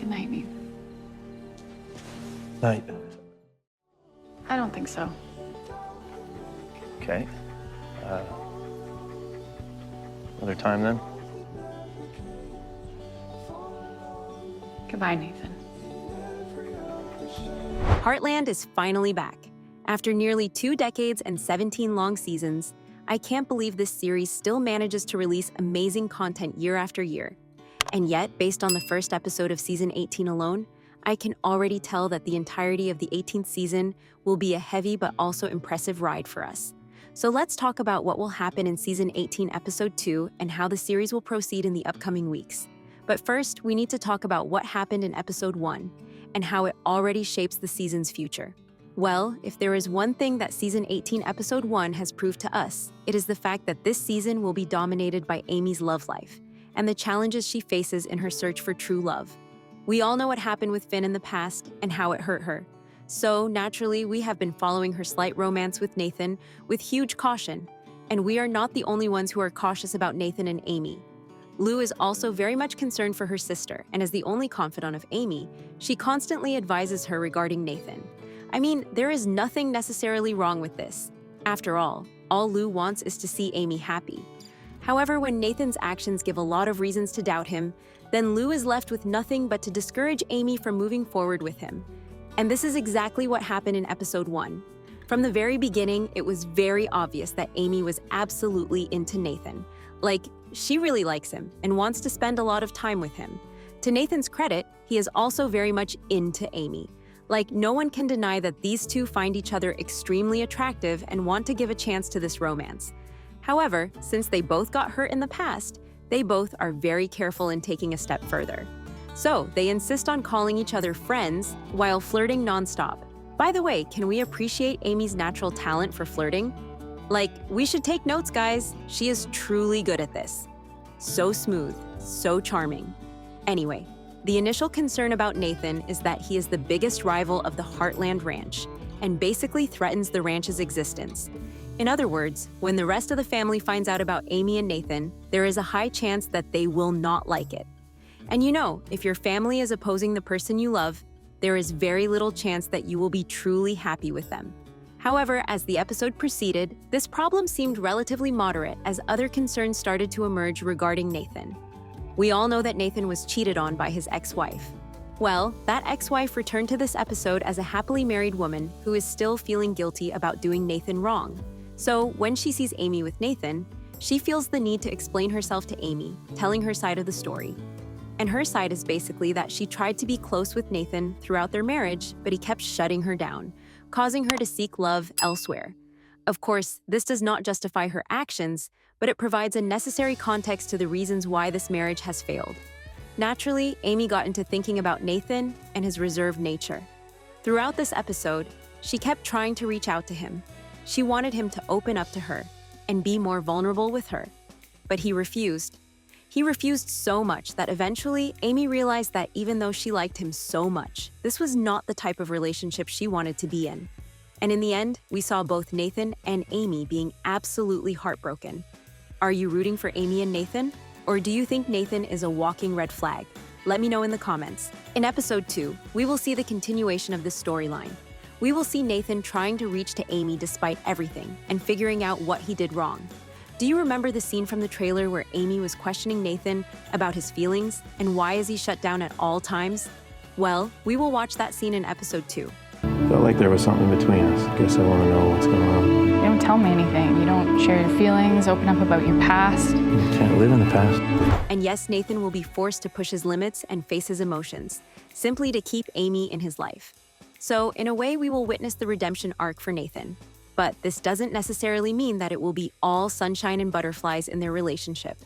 Good night, Nathan. Night. I don't think so. Okay. Another time then? Goodbye, Nathan. Heartland is finally back. After nearly 2 decades and 17 long seasons, I can't believe this series still manages to release amazing content year after year. And yet, based on the first episode of season 18 alone, I can already tell that the entirety of the 18th season will be a heavy but also impressive ride for us. So let's talk about what will happen in season 18 episode 2 and how the series will proceed in the upcoming weeks. But first, we need to talk about what happened in episode 1 and how it already shapes the season's future. Well, if there is one thing that season 18 episode 1 has proved to us, it is the fact that this season will be dominated by Amy's love life and the challenges she faces in her search for true love. We all know what happened with Finn in the past and how it hurt her. So, naturally, we have been following her slight romance with Nathan with huge caution. And we are not the only ones who are cautious about Nathan and Amy. Lou is also very much concerned for her sister, and as the only confidant of Amy, she constantly advises her regarding Nathan. I mean, there is nothing necessarily wrong with this. After all Lou wants is to see Amy happy. However, when Nathan's actions give a lot of reasons to doubt him, then Lou is left with nothing but to discourage Amy from moving forward with him. And this is exactly what happened in episode 1. From the very beginning, it was very obvious that Amy was absolutely into Nathan. Like, she really likes him and wants to spend a lot of time with him. To Nathan's credit, he is also very much into Amy. Like, no one can deny that these two find each other extremely attractive and want to give a chance to this romance. However, since they both got hurt in the past, they both are very careful in taking a step further. So, they insist on calling each other friends while flirting nonstop. By the way, can we appreciate Amy's natural talent for flirting? Like, we should take notes, guys. She is truly good at this. So smooth, so charming. Anyway, the initial concern about Nathan is that he is the biggest rival of the Heartland Ranch and basically threatens the ranch's existence. In other words, when the rest of the family finds out about Amy and Nathan, there is a high chance that they will not like it. And you know, if your family is opposing the person you love, there is very little chance that you will be truly happy with them. However, as the episode proceeded, this problem seemed relatively moderate as other concerns started to emerge regarding Nathan. We all know that Nathan was cheated on by his ex-wife. Well, that ex-wife returned to this episode as a happily married woman who is still feeling guilty about doing Nathan wrong. So, when she sees Amy with Nathan, she feels the need to explain herself to Amy, telling her side of the story. And her side is basically that she tried to be close with Nathan throughout their marriage, but he kept shutting her down, causing her to seek love elsewhere. Of course, this does not justify her actions, but it provides a necessary context to the reasons why this marriage has failed. Naturally, Amy got into thinking about Nathan and his reserved nature. Throughout this episode, she kept trying to reach out to him. She wanted him to open up to her and be more vulnerable with her, but he refused. He refused so much that eventually Amy realized that even though she liked him so much, this was not the type of relationship she wanted to be in. And in the end, we saw both Nathan and Amy being absolutely heartbroken. Are you rooting for Amy and Nathan? Or do you think Nathan is a walking red flag? Let me know in the comments. In episode 2, we will see the continuation of this storyline. We will see Nathan trying to reach to Amy despite everything and figuring out what he did wrong. Do you remember the scene from the trailer where Amy was questioning Nathan about his feelings and why is he shut down at all times? Well, we will watch that scene in episode 2. Felt like there was something between us. Guess I want to know what's going on. You don't tell me anything. You don't share your feelings, open up about your past. You can't live in the past. And yes, Nathan will be forced to push his limits and face his emotions, simply to keep Amy in his life. So, in a way, we will witness the redemption arc for Nathan. But this doesn't necessarily mean that it will be all sunshine and butterflies in their relationship.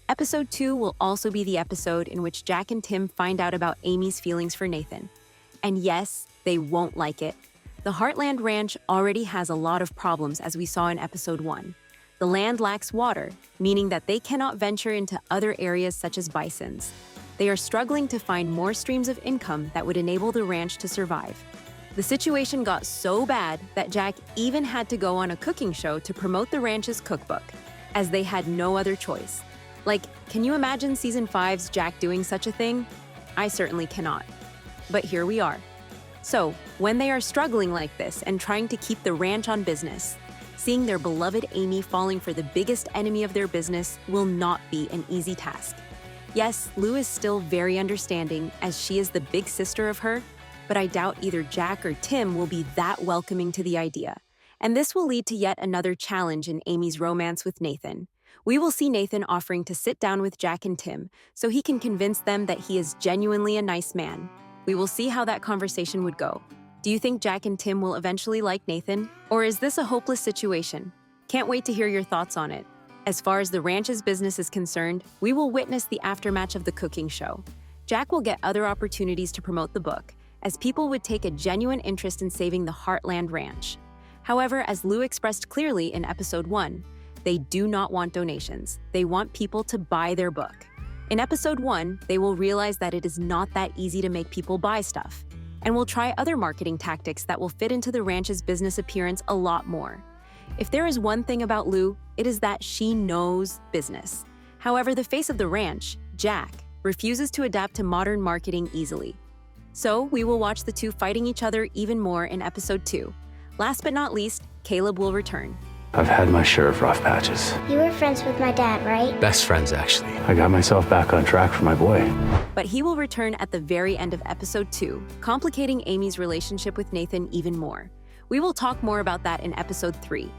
Episode 2 will also be the episode in which Jack and Tim find out about Amy's feelings for Nathan. And yes, they won't like it. The Heartland Ranch already has a lot of problems, as we saw in episode 1. The land lacks water, meaning that they cannot venture into other areas such as bisons. They are struggling to find more streams of income that would enable the ranch to survive. The situation got so bad that Jack even had to go on a cooking show to promote the ranch's cookbook, as they had no other choice. Like, can you imagine season 5's Jack doing such a thing? I certainly cannot. But here we are. So, when they are struggling like this and trying to keep the ranch on business, seeing their beloved Amy falling for the biggest enemy of their business will not be an easy task. Yes, Lou is still very understanding as she is the big sister of her, but I doubt either Jack or Tim will be that welcoming to the idea. And this will lead to yet another challenge in Amy's romance with Nathan. We will see Nathan offering to sit down with Jack and Tim so he can convince them that he is genuinely a nice man. We will see how that conversation would go. Do you think Jack and Tim will eventually like Nathan? Or is this a hopeless situation? Can't wait to hear your thoughts on it. As far as the ranch's business is concerned, we will witness the aftermatch of the cooking show. Jack will get other opportunities to promote the book, as people would take a genuine interest in saving the Heartland Ranch. However, as Lou expressed clearly in episode 1, they do not want donations. They want people to buy their book. In episode 1, they will realize that it is not that easy to make people buy stuff, and will try other marketing tactics that will fit into the ranch's business appearance a lot more. If there is one thing about Lou, it is that she knows business. However, the face of the ranch, Jack, refuses to adapt to modern marketing easily. So, we will watch the two fighting each other even more in episode 2. Last but not least, Caleb will return. I've had my share of rough patches. You were friends with my dad, right? Best friends, actually. I got myself back on track for my boy. But he will return at the very end of episode 2, complicating Amy's relationship with Nathan even more. We will talk more about that in episode 3.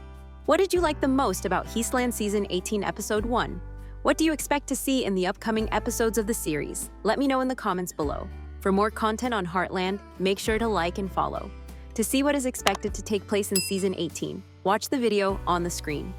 What did you like the most about Heartland Season 18, Episode 1? What do you expect to see in the upcoming episodes of the series? Let me know in the comments below. For more content on Heartland, make sure to like and follow. To see what is expected to take place in Season 18, watch the video on the screen.